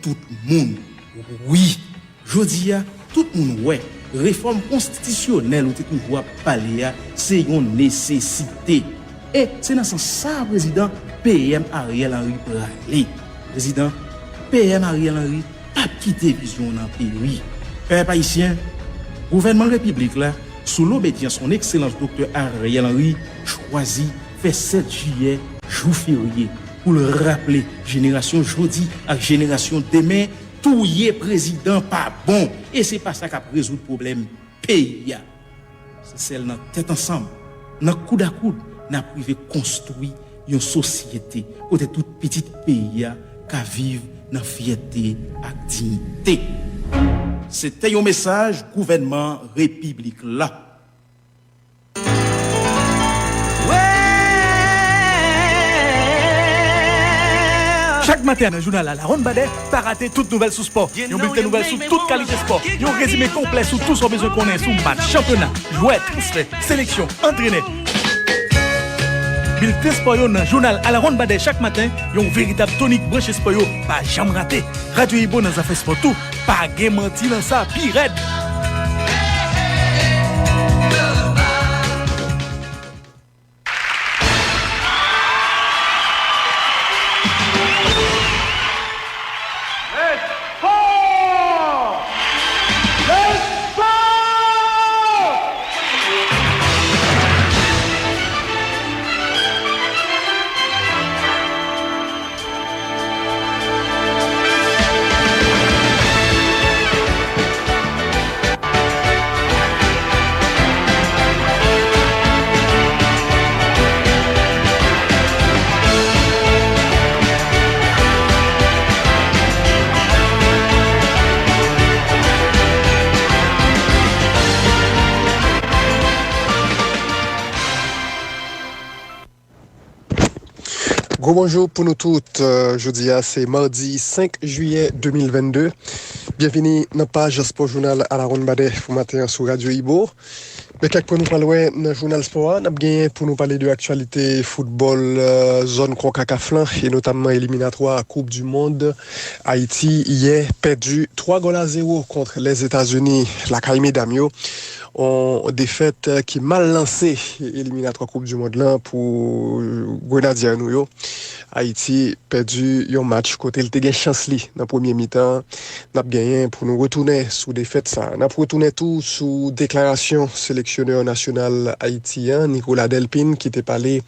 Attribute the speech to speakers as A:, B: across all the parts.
A: tout monde. Oui, je dis tout le monde ouais, réforme constitutionnelle ou toujours parler c'est une nécessité. Et c'est dans ce sens ça président PM Ariel Henry parler. Président PM Ariel Henry pas quitter vision dans pays. Peuple haïtien, gouvernement république là sous l'obédience son excellence docteur Ariel Henry choisit fait 7 juillet jour férié pour le rappeler génération jodi à génération demain tout y est président pas bon et c'est pas ça qui a résoudre problème pays. C'est celle dans tête ensemble dans coude à coude n'a privé construire une société côté tout petit pays qui vivre dans fierté et dignité. C'était un message gouvernement république là.
B: Chaque matin dans le journal à la Ronde Badet, pas rater toute nouvelle sous sport. Yon bulletin nouvelle sur toute qualité sport. Yon résumé complet sur tout son besoin qu'on ait sous match, championnat, jouet, transfert, sélection, entraîneur. Bulletin sport dans le journal à la Ronde Badet chaque matin, yon véritable tonique branché sport pas jamais raté. Radio Ibo dans affaires sport tout, pas gain menti dans ça, pire raide.
C: Bonjour pour nous toutes. Jeudi, c'est mardi 5 juillet 2022. Bienvenue dans la page Sport Journal à la Ronde Badet pour matin sur Radio Ibo. Mais quelques points nous parler dans le journal sport, nous avons gagné pour nous parler de l'actualité football zone CONCACAF et notamment éliminatoire Coupe du Monde. Haïti hier perdu 3-0 contre les États-Unis, la Caïmé Damio. On défaite qui mal lancé éliminatoire Coupe du Monde là pour Grenadier nous. Haïti perdu un match côté il était chance li dans premier mi-temps n'a gagné pour nous retourner sous défaite ça n'a retourné tout sous déclaration sélectionneur national haïtien Nicolas Delpine qui était parlé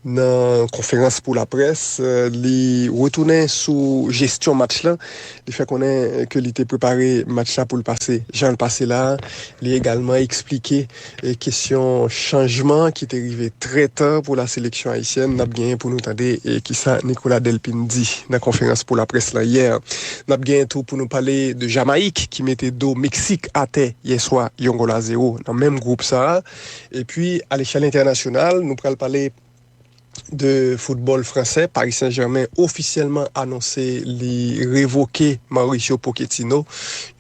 C: dans conférence pour la presse li retourner sous gestion match là il fait connaître que il était préparé match là pour le passer Jean le passé là il également expliqué question changement qui est arrivé très tard pour la sélection haïtienne n'a gagné pour nous attendre et qui ça Nicolas Delpine dit dans la conférence pour la presse là hier n'a gagné tout pour nous parler de Jamaïque qui mettait dos Mexique à terre hier soir 0 dans même groupe ça et puis à l'échelle internationale nous pourrons parler de football français. Paris Saint-Germain officiellement annoncé les révoquer Mauricio Pochettino.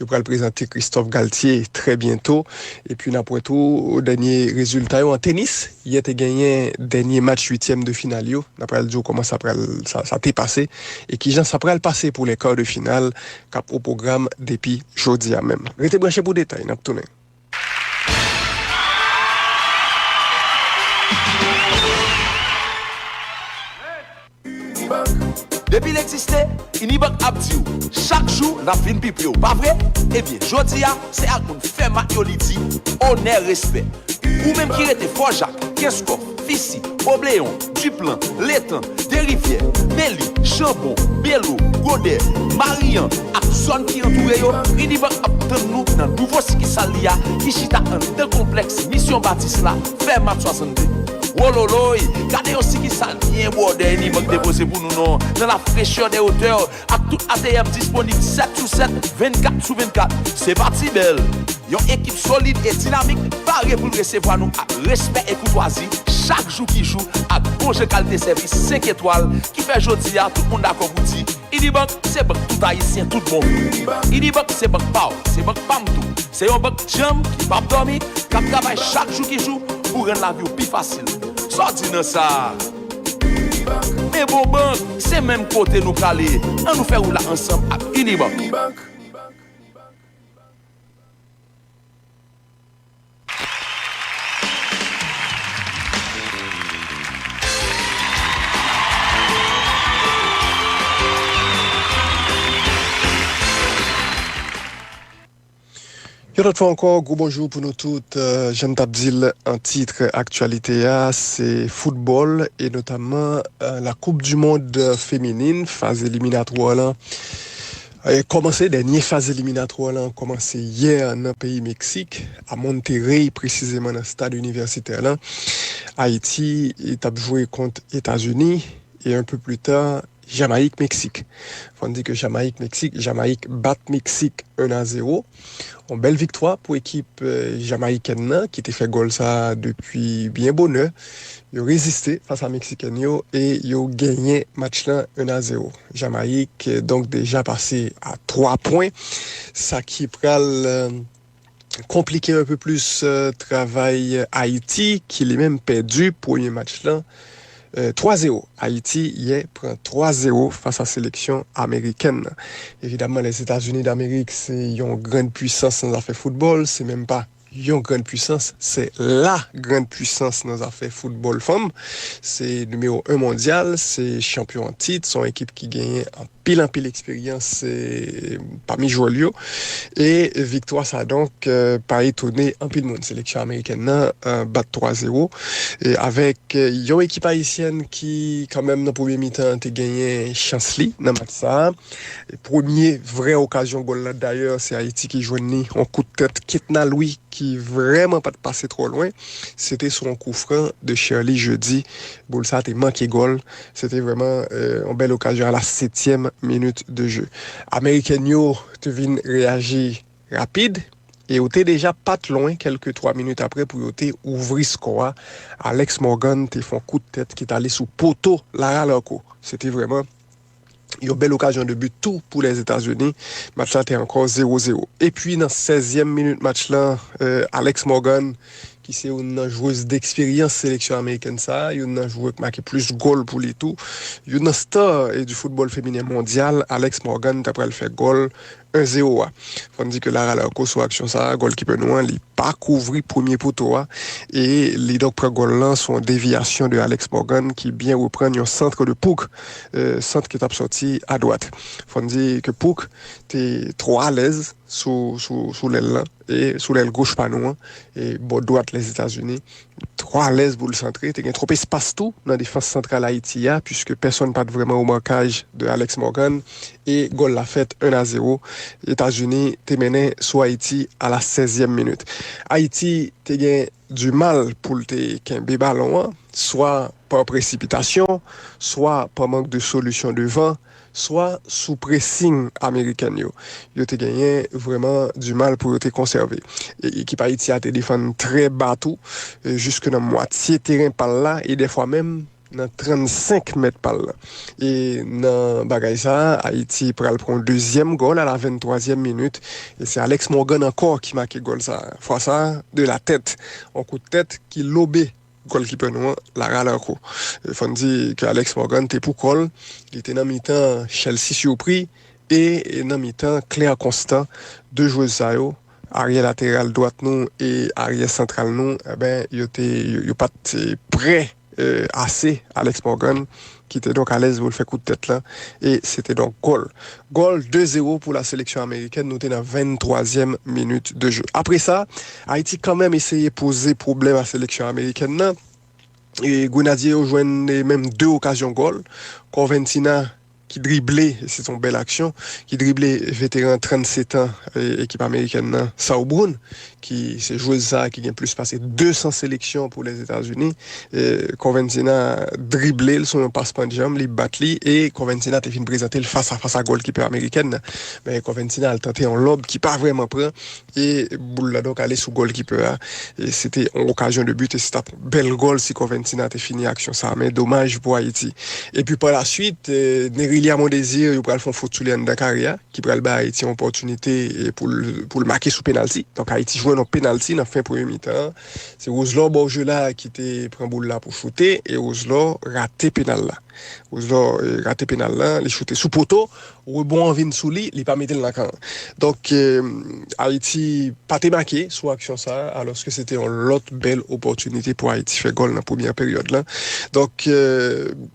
C: Il va le présenter Christophe Galtier très bientôt. Et puis après tout, au dernier résultat en tennis, il a été gagné dernier match 8e de finale. D'après le dire comment ça t'est passé et qui ça pourrait le passer pour les quarts de finale cap au programme depuis jeudi à même. Restez branchés pour détails, n'a tourné.
D: Depuis l'existé, Unibank a dit chaque jour n'a fin pipi pas vrai? Eh bien, jodi a c'est à qu'on fait Matrioliti, honneur respect. Ou même qui était fort Jacques, Kescoff, Fissi, Obléon, Duplan, Létan, Derivière, Méli, Chambon, Bello, Godet, Marian, ak zone qui entoure yo, Unibank a nous dans nouveau siki salia qui chita un tel complexe mission Baptiste là, fait map 62. Wololoy, gardez aussi qui ça bien border ni manque déposé pour nous non dans la fraîcheur des hauteurs avec tout ATM disponible 7 sur 7 24 sur 24 c'est parti belle une équipe solide et dynamique parée pour recevoir nous avec respect et courtoisie chaque jour qui joue avec bon qualité service 5 étoiles qui fait jodi à tout le monde d'accord pour dire Unibank c'est banque tout haïtien tout le monde Unibank c'est banque Pau c'est banque Pamtou c'est un banque jam qui pas dormir qui travaille chaque jour qui joue pour rendre la vie plus facile. Sorti dans ça. et bon banque, c'est même côté nous caler. On nous faire là ensemble à Unibank.
C: Une autre fois encore, gros bonjour pour nous toutes. J'aime t'abdil un titre actualité, c'est football et notamment la Coupe du Monde féminine, phase éliminatoire là. Commencé, dernière phase éliminatoire là, commencé hier dans le pays Mexique, à Monterrey, précisément dans le stade universitaire là. Haïti est joué contre États-Unis et un peu plus tard, Jamaïque-Mexique. On dit que Jamaïque bat Mexique 1-0. Une belle victoire pour l'équipe jamaïcaine qui a fait goal ça depuis bien bonne heure. Ils ont résisté face à Mexicain et ils ont gagné match là 1-0. Jamaïque donc déjà passé à 3 points. Ça qui pral compliquer un peu plus travail Haïti qui l'est même perdu premier match là. 3-0. Haïti hier prend 3-0 face à la sélection américaine. Évidemment, les États-Unis d'Amérique, c'est une grande puissance dans l'affaire football. C'est même pas une grande puissance, c'est la grande puissance dans l'affaire football femme. C'est numéro 1 mondial, c'est champion en titre, son équipe qui gagne en pile expérience parmi joueurs. Et victoire ça donc pas étonné en pile monde sélection américaine bat 3-0 et avec une équipe haïtienne qui quand même dans premier mi-temps a gagné chancely dans match ça. Premier vraie occasion goal là d'ailleurs, c'est Haïti qui joignit en coup de tête Kitna Louis qui vraiment pas de passer trop loin. C'était sur un coup franc de Shirley jeudi. Boulsa a manqué goal. C'était vraiment une belle occasion à la 7e minute de jeu. Américain yo te vient réagir rapide et était déjà pas loin quelques 3 minutes après pour ouvrir score. Alex Morgan te fait un coup de tête qui est allé sous poteau Lara Loco. C'était vraiment une belle occasion de but tout pour les États-Unis. Match là était encore 0-0. Et puis dans 16e minute match là, Alex Morgan qui c'est une joueuse d'expérience sélection américaine ça, une joueuse qui marque plus de goals pour les tout, une star du football féminin mondial, Alex Morgan d'après le fait goal 1-0. On dit que Lara Larco sur action ça, goal qui peut nous il pas couvrir premier poteau et les donc prend goal là sont déviation de Alex Morgan qui bien reprend un centre de Pouk, centre qui est sorti à droite. On dit que Pouk t'es trop à l'aise sous l'aile là et sous l'aile gauche pas nous et bord droite les États-Unis trop à l'aise pour le centrer, t'as trop espace tout dans la défense centrale Haïti puisque personne pas vraiment au marquage de Alex Morgan et goal la fête 1-0. États-Unis t'es mené sur Haïti à la 16e minute. Haïti t'es gagné du mal pour te kembe ballon soit par précipitation, soit par manque de solution devant, soit sous pressing américain yo te gagné vraiment du mal pour te conserver. Et l'équipe Haïti a te défendre très bas tout jusque dans moitié terrain par là et des fois même dans 35 mètres par là. Et dans bagay ça, Haïti pral prendre deuxième goal à la 23e minute et c'est Alex Morgan encore qui marque goal ça. Fois ça de la tête, un coup de tête qui lobé goalkeeper nous Lara Larco. Il faut dire que Alex Morgan était pour call, il était dans mi-temps Chelsea surpris et dans mi-temps Claire Constant, deux joueuses ça yo, arrière latéral droite nous et arrière central nous, il était pas prêt assez Alex Morgan qui était donc à l'aise pour le faire coup de tête là et c'était donc goal 2-0 pour la sélection américaine. Nous étions dans 23e minute de jeu. Après ça Haïti quand même essayé de poser problème à la sélection américaine là. Et Grenadier a joué même 2 occasions goal. Coventina qui driblait, c'est son belle action, qui driblait vétéran 37 ans, équipe américaine, Saubrun, qui s'est joué ça, qui a plus passé 200 sélections pour les États-Unis. Coventina driblé, son passe-point de jambe, il battu, et Coventina a fini présenter le face à goalkeeper américaine. Mais Coventina a tenté en lobe qui pas vraiment prêt, et boule là donc aller sous goalkeeper. Et c'était une occasion de but, et c'était un bel goal si Coventina a fini action ça, mais dommage pour Haïti. Et puis par la suite, Nerilia Mon Désir, il pral font faute sur Dakaria, qui pral ba Haïti une opportunité pour le marquer sous penalty. Donc Haïti joue un penalty dans fin premier mi-temps. C'est Roselor Borgela qui était prend boule là pour shooter et Roselor raté pénal là. Oslo raté pénal là, il shooté sous poteau, rebond en vin sous lui, il pas mettre dans la camp. Donc Haïti pas té marqué sur action ça alors que c'était une autre belle opportunité pour Haïti faire goal dans la première période là. Donc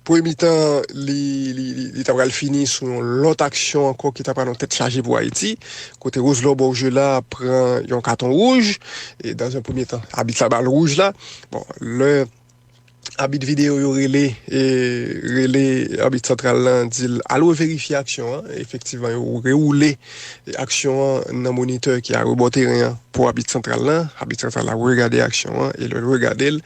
C: pour mi-temps il t'a fini sur l'autre action encore qui t'a pas dans tête chargée pour Haïti. Côté Oslo Borgela prend un carton rouge et dans un premier temps habite la balle rouge là. Bon, le habit vidéo yo relé habit central là dit allô vérifier action effectivement yo reroulé action dans moniteur qui a reboté rien pour habit central là regarder action et le regarder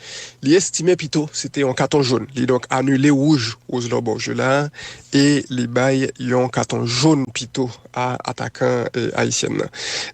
C: il estimait plutôt c'était un carton jaune il donc annulé rouge aux Borge là et les bail un carton jaune plutôt à attaquant haïtien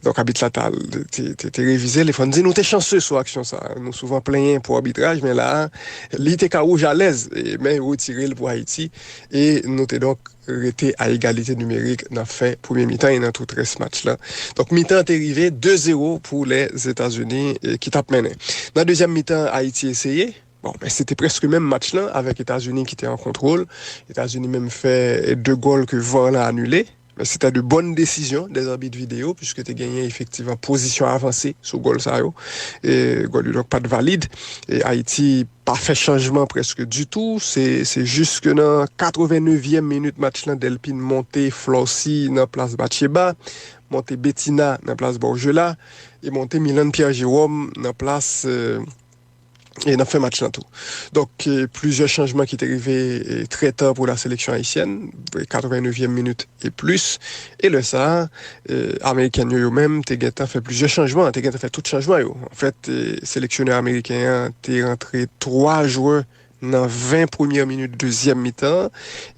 C: donc habit là t'es révisé les font dire nous t'es chanceux sur action ça nous souvent plaignons pour arbitrage mais là il était rouge à l'aise mais retiré pour Haïti et nous t'es donc resté à égalité numérique dans fin premier mi-temps et dans tout ce match là. Donc mi-temps est arrivé 2-0 pour les États-Unis qui tapent mené. Dans deuxième mi-temps Haïti essayé. Bon, ben c'était presque le même match là avec États-Unis qui était en contrôle. États-Unis même fait 2 goals que VAR a annulé. Mais c'était de bonnes décisions des arbitres vidéo puisque tu as gagné effectivement position avancée sur goal ça yo et goal donc pas de valide et Haïti pas fait changement presque du tout c'est juste que dans 89e minute match là Delpine monté Flossi dans place Bacheba monté Bettina dans place Borgela et monté Milan Pierre Jérôme dans place et on a fait match là tout. Donc plusieurs changements qui étaient arrivés très tard pour la sélection haïtienne, 89e minute et plus. Et le ça, américain yo même t'es fait plusieurs changements, t'es fait tout changement yo. En fait, sélectionneur américain t'es rentré 3 joueurs dans 20 premières minutes deuxième mi-temps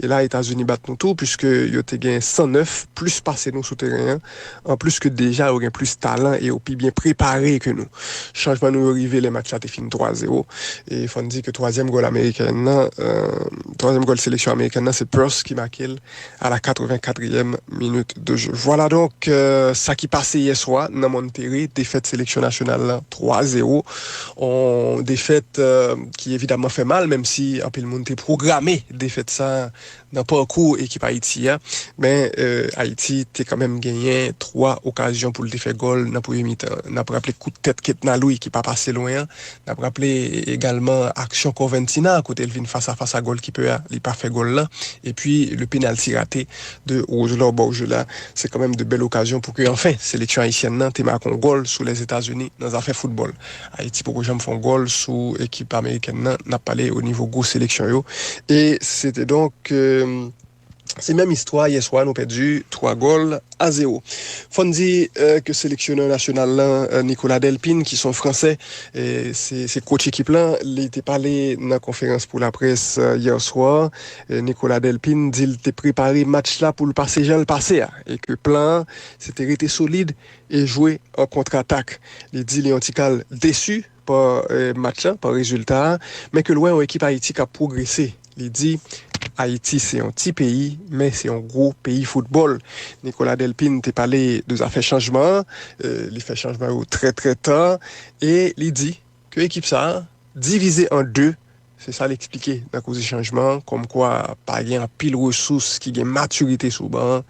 C: et là États-Unis battent nous tout puisque yo te gain 109 plus passé nous souterrain en plus que déjà yo gain plus talent et au plus bien préparé que nous changement nous arrivé les matchs là t'es fini 3-0 et il faut dire que troisième goal américain troisième goal sélection américaine c'est Peirce qui marque à la 84e minute de jeu. Voilà donc ça qui passait hier soir dans Monterrey, défaite sélection nationale là, 3-0 on défaite qui évidemment fait mal même si un peu le monde était programmé défaite ça dans parcours équipe Haïti mais Haïti t'es quand même gagné 3 occasions pour le faire goal dans premier mi-temps n'a rappelé coup de tête Ketna Louis qui pas passé loin n'a rappelé également action Coventina côté Elvin face à goal qui peut il pas fait goal là et puis le penalty raté de Oslo Borge là c'est quand même de belles occasions pour que enfin sélection haïtienne nan t'es marqué un goal sous les États-Unis dans affaire football Haïti pour que j'aime font goal sous équipe américaine n'a pas au niveau go sélection yo et c'était donc c'est même histoire hier soir nous perdu 3-0. Faut dire que sélectionneur national là Nicolas Delpine qui sont français et c'est coach équipe là il était parlé dans conférence pour la presse hier soir Nicolas Delpine dit il était préparé match là pour le passer Jean le passé et que plan c'était resté solide et jouer en contre-attaque. Il dit les antical déçu par match là, par résultat mais que loin l'équipe Haïti qui a progressé. Il dit Haïti c'est un petit pays mais c'est un gros pays football. Nicolas Delpine t'a parlé de affaires changement, il fait changement très très tard et il dit que l'équipe ça divisé en deux, c'est ça l'expliquer dans cause du changement comme quoi pas gain en pile ressources qui gain maturité sous banc.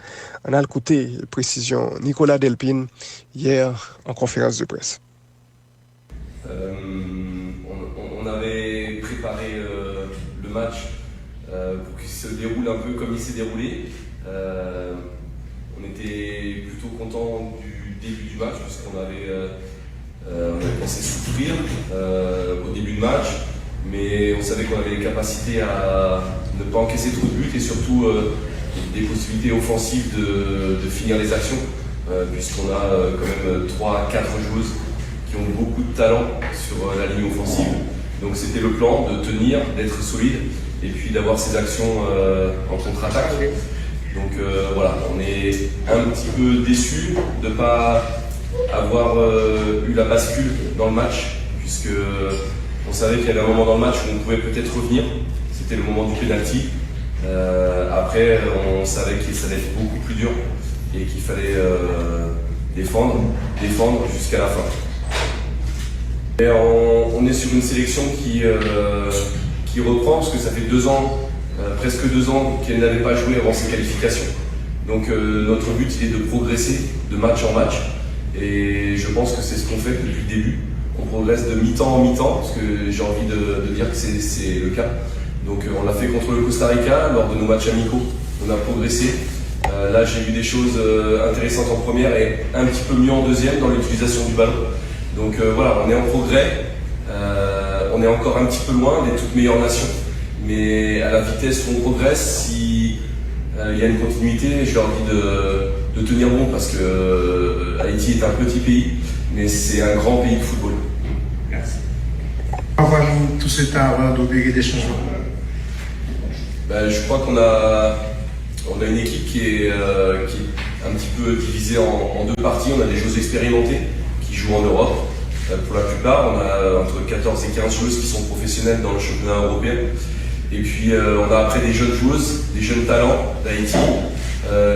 C: On a écouté précision Nicolas Delpine hier en conférence de presse.
E: On avait préparé le match pour qu'il se déroule un peu comme il s'est déroulé. On était plutôt content du début du match parce qu'on avait pensé souffrir au début de match, mais on savait qu'on avait les capacités à ne pas encaisser trop de buts et surtout des possibilités offensives de finir les actions puisqu'on a quand même 3-4 joueuses qui ont beaucoup de talent sur la ligne offensive. Donc c'était le plan de tenir, d'être solide et puis d'avoir ces actions en contre-attaque. Donc voilà, on est un petit peu déçus de ne pas avoir eu la bascule dans le match puisque on savait qu'il y avait un moment dans le match où on pouvait peut-être revenir. C'était le moment du penalty. Après, on savait que ça allait être beaucoup plus dur et qu'il fallait défendre jusqu'à la fin. Et on est sur une sélection qui reprend parce que ça fait 2 ans presque 2 ans qu'elle n'avait pas joué avant ses qualifications. Donc notre but il est de progresser de match en match et je pense que c'est ce qu'on fait depuis le début. On progresse de mi-temps en mi-temps parce que j'ai envie de dire que c'est le cas. Donc on l'a fait contre le Costa Rica lors de nos matchs amicaux, on a progressé. Là j'ai vu des choses intéressantes en première et un petit peu mieux en deuxième dans l'utilisation du ballon. Donc voilà, on est en progrès, on est encore un petit peu loin des toutes meilleures nations, mais à la vitesse où on progresse, si il y a une continuité, je leur dis de tenir bon parce que Haïti est un petit pays, mais c'est un grand pays de football.
F: Merci. Avant tout ce temps avant d'opérer des changements.
E: Je crois qu'on a une équipe qui est un petit peu divisée en 2 parties. On a des joueuses expérimentées qui jouent en Europe. Pour la plupart, on a entre 14 et 15 joueuses qui sont professionnelles dans le championnat européen. Et puis on a après des jeunes joueuses, des jeunes talents d'Haïti,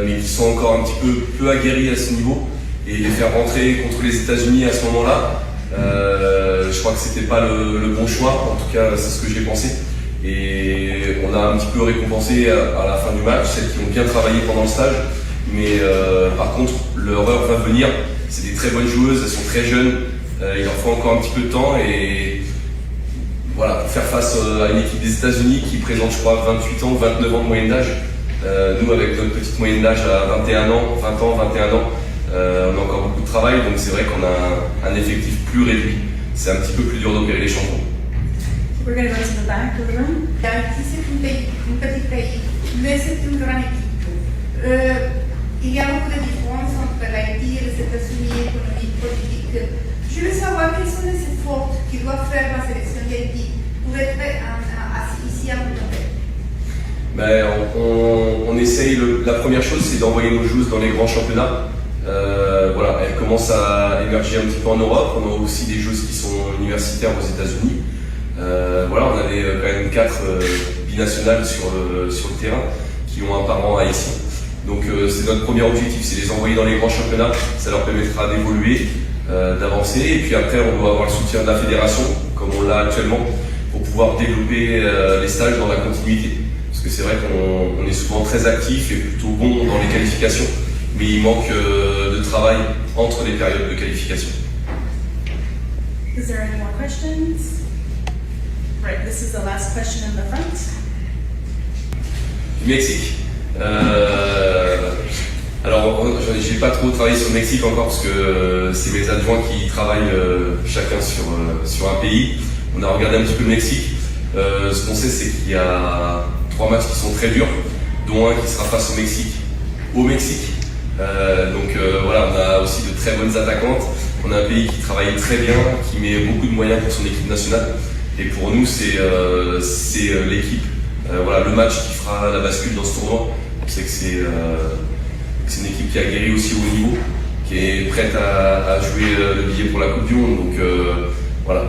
E: mais qui sont encore un petit peu aguerris à ce niveau. Et les faire rentrer contre les États-Unis à ce moment-là, je crois que c'était pas le bon choix. En tout cas, c'est ce que j'ai pensé. Et on a un petit peu récompensé à la fin du match celles qui ont bien travaillé pendant le stage. Mais par contre, leur heure va venir. C'est des très bonnes joueuses, elles sont très jeunes. Il leur faut encore un petit peu de temps. Et voilà, pour faire face à une équipe des États-Unis qui présente, je crois, 28 ans, 29 ans de moyenne d'âge. Nous, avec notre petite moyenne d'âge à 21 ans, 20 ans, 21 ans, on a encore beaucoup de travail. Donc c'est vrai qu'on a un effectif plus réduit. C'est un petit peu plus dur d'opérer les changements.
G: We're going to go to the back of the room.
H: Haïti, c'est un petit pays, mais c'est une grande équipe. Il y a beaucoup de différences entre l'Haïti et les États-Unis, économique, politique. Je veux savoir quels sont les efforts qu'il doit faire la sélection d'Haïti pour être ici à Montréal.
E: On essaye, la première chose c'est d'envoyer nos joueuses dans les grands championnats. Voilà, elles commencent à émerger un petit peu en Europe. On a aussi des joueuses qui sont universitaires aux États-Unis. Voilà, on avait quand même 4 binationales sur le terrain qui ont un parent haïtien. Donc c'est notre premier objectif, c'est les envoyer dans les grands championnats. Ça leur permettra d'évoluer, d'avancer. Et puis après, on doit avoir le soutien de la fédération, comme on l'a actuellement, pour pouvoir développer les stages dans la continuité. Parce que c'est vrai qu'on est souvent très actif et plutôt bon dans les qualifications, mais il manque de travail entre les périodes de qualification.
G: Is there any more questions? Right, this is the last question in the front.
E: Du Mexique. Alors, j'ai pas trop travaillé sur le Mexique encore parce que c'est mes adjoints qui travaillent chacun sur un pays. On a regardé un petit peu le Mexique. Ce qu'on sait, c'est qu'il y a 3 matchs qui sont très durs, dont un qui sera face au Mexique. Donc voilà, on a aussi de très bonnes attaquantes. On a un pays qui travaille très bien, qui met beaucoup de moyens pour son équipe nationale. Et pour nous, c'est l'équipe, voilà, le match qui fera la bascule dans ce tournoi. On sait que c'est une équipe qui a guéri aussi au haut niveau, qui est prête à jouer le billet pour la Coupe du Monde. Donc voilà,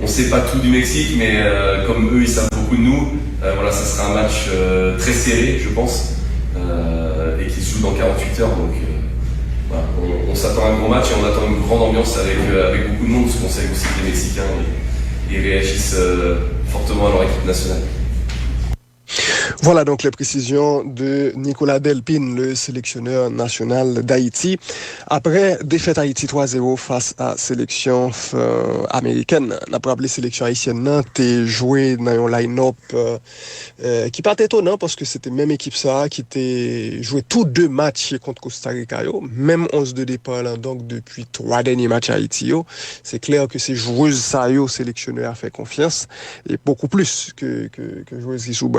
E: on sait pas tout du Mexique, mais comme eux, ils savent beaucoup de nous, voilà, ça sera un match très serré, je pense, et qui se joue dans 48 heures. Donc voilà, on s'attend à un gros match et on attend une grande ambiance avec beaucoup de monde, parce qu'on sait aussi que les Mexicains ils réagissent fortement à leur équipe nationale.
C: Voilà donc les précisions de Nicolas Delpine, le sélectionneur national d'Haïti. Après défaite Haïti 3-0 face à sélection américaine, n'a pas rappelé sélection haïtienne, t'es joué dans un line-up qui pas étonnant parce que c'était même équipe ça qui était joué tous 2 matchs contre Costa Rica, même 11 de départ là, donc depuis 3 derniers matchs à Haïti. C'est clair que ces joueuses ça sélectionneur a fait confiance et beaucoup plus que joueuses qui jouent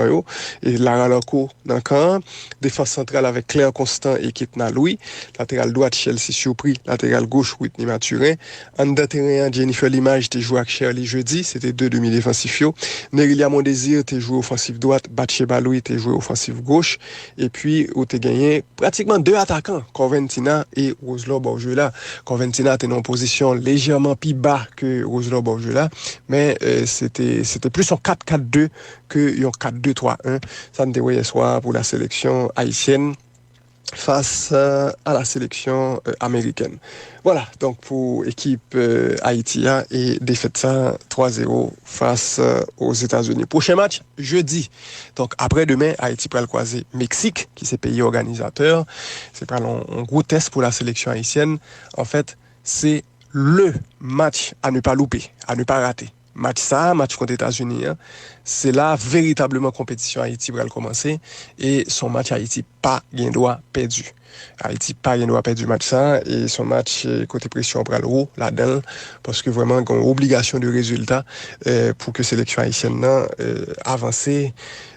C: et Lara Lanco dans le camp, défense centrale avec Claire Constant et Kitna Louis, latéral droite Chelsea Surpris, latéral gauche Whitney Mathurin, en de terrain Jennifer Limage t'es joué avec Shirley jeudi, c'était 2 demi-défensifs. Nerilia Mondésir t'es joué offensif droite, Bathsheba Louis t'es joué offensif gauche, et puis où t'es gagné pratiquement 2 attaquants, Corventina et Roselor Borgela. Corventina t'es en position légèrement plus bas que Roselor Borgela, mais c'était plus en 4-4-2 que en 4-2-3-1. Ça nous hier soir pour la sélection haïtienne. face à la sélection américaine. Voilà, donc pour l'équipe Haïti et défaite ça 3-0 face aux États-Unis. Prochain match, jeudi. Donc après-demain, Haïti pourra le croiser Mexique, qui c'est pays organisateur. C'est pas un gros test pour la sélection haïtienne. En fait, c'est le match à ne pas louper, à ne pas rater. Match contre les États-Unis, hein, c'est là véritablement compétition Haïti va commencer et son match Haïti pas gain droit perdu. Haïti pas gain droit perdu match ça et son match côté pression pour le haut là-dedans parce que vraiment il y a une obligation de résultat pour que sélection haïtienne avancer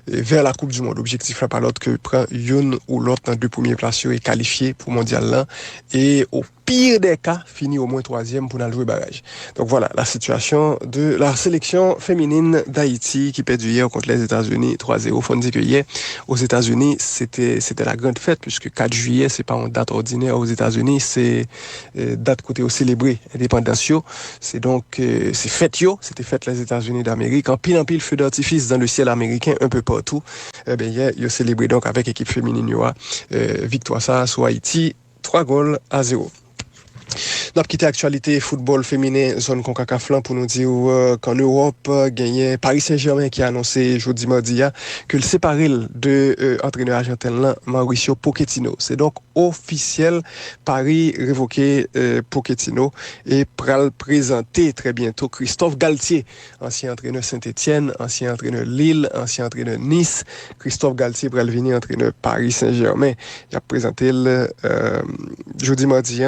C: vers la Coupe du Monde. Objectif là pas l'autre que prend une ou l'autre dans deux premières places et qualifié pour mondial là et au pire des cas finir au moins troisième pour aller jouer barrage. Donc voilà la situation de la sélection féminine d'Haïti qui perd hier contre les États-Unis 3-0. Faut dire que hier aux États-Unis c'était la grande fête puisque 4 juillet c'est pas une date ordinaire aux États-Unis, c'est date côté au célébrer indépendance. C'est donc c'est fête c'était fête les États-Unis d'Amérique en pile feu d'artifice dans le ciel américain un peu partout. Ben hier il a célébré donc avec équipe féminine victoire ça sur Haïti 3-0. N'a pas quitté actualité football féminin zone CONCACAF pour nous dire qu'en Europe gagné Paris Saint-Germain qui a annoncé jeudi mardi que le séparé de entraîneur argentin Mauricio Pochettino. C'est donc officiel, Paris révoqué Pochettino et pral présenter très bientôt Christophe Galtier, ancien entraîneur Saint-Étienne, ancien entraîneur Lille, ancien entraîneur Nice. Christophe Galtier pral venir entraîneur Paris Saint-Germain. Il a présenté le jeudi mardi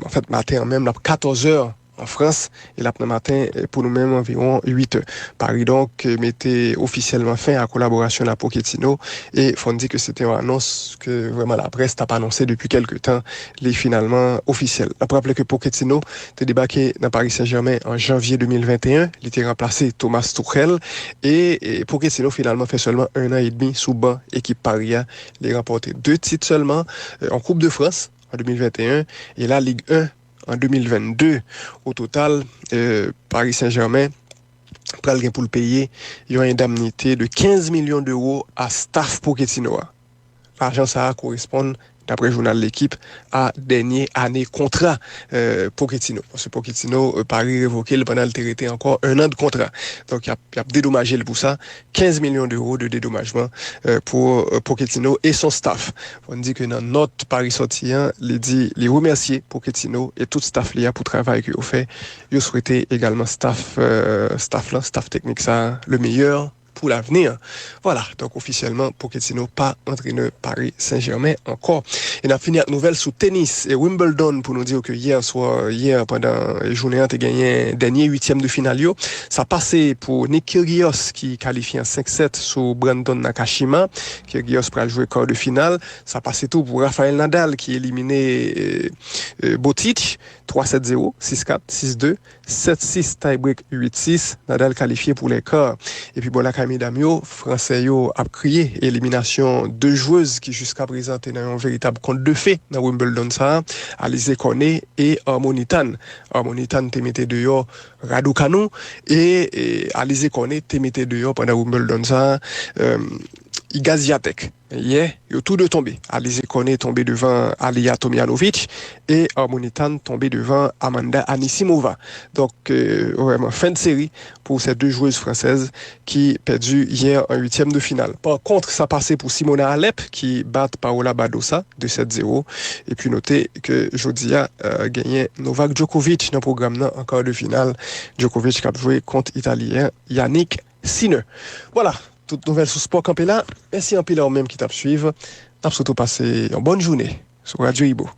C: en fait matin même 14h en France et l'après matin pour nous-mêmes environ 8h. Paris donc mettait officiellement fin à la collaboration de Pochettino et faut dire que c'était une annonce que vraiment la presse n'a pas annoncé depuis quelques temps, les finalement officiels. On peut rappeler que Pochettino était débarqué dans Paris Saint-Germain en janvier 2021, il était remplacé Thomas Tuchel et Pochettino finalement fait seulement 1 an et demi sous banc équipe Paris, il a remporté 2 titres seulement en Coupe de France en 2021 et la Ligue 1 en 2022. Au total, Paris Saint-Germain pral gen pour le payer une indemnité de 15 millions d'euros à staff Pochettino. L'argent ça correspond d'après le journal L'équipe à dernier année contrat Pochettino. Parce que Pochettino Paris révoqué pendant le traité encore 1 an de contrat. Donc il y a dédommagé pour ça 15 millions d'euros de dédommagement pour Pochettino et son staff. On dit que dans notre Paris sortien, les remercier Pochettino et tout staff là pour le travail qu'ils ont fait. Ils souhaitaient également staff technique ça le meilleur pour l'avenir. Voilà, donc officiellement, Pochettino pas entraîneur Paris Saint-Germain encore. Et on a fini avec nouvelle sous tennis et Wimbledon pour nous dire que hier pendant la journée, on a gagné un dernier 8e de finale. Ça passait pour Nick Kyrgios qui qualifie en 5-7 sur Brandon Nakashima. Kyrgios pour jouer quart de finale. Ça passait tout pour Rafael Nadal qui éliminait Botic 3-7-0, 6-4, 6-2, 7-6 tie-break 8-6. Nadal qualifié pour les quarts. Et puis bon, la mesdames français a crié élimination de joueuses qui jusqu'à présent étaient dans un véritable conte de fées dans Wimbledon ça, Alizé Cornet et Harmonitan te mettait dehors Raducanu et Alizé Cornet te mettait dehors pendant Wimbledon ça Iga Swiatek. Hier, ils ont tous deux tombé. Alizé Cornet tombé devant Alia Tomjanovic et Harmonitan tombé devant Amanda Anisimova. Donc, vraiment, fin de série pour ces deux joueuses françaises qui perdu hier en 8e de finale. Par contre, ça passait pour Simona Halep qui bat Paola Badosa de 7-0. Et puis, notez que Jodia a gagné Novak Djokovic dans le programme en quart de finale. Djokovic qui a joué contre l'Italien Yannick Sinner. Voilà. Toute nouvelle sur Sport Campé là. Merci un peu là même qui t'a suivre. T'as surtout passé une bonne journée sur Radio Ibo.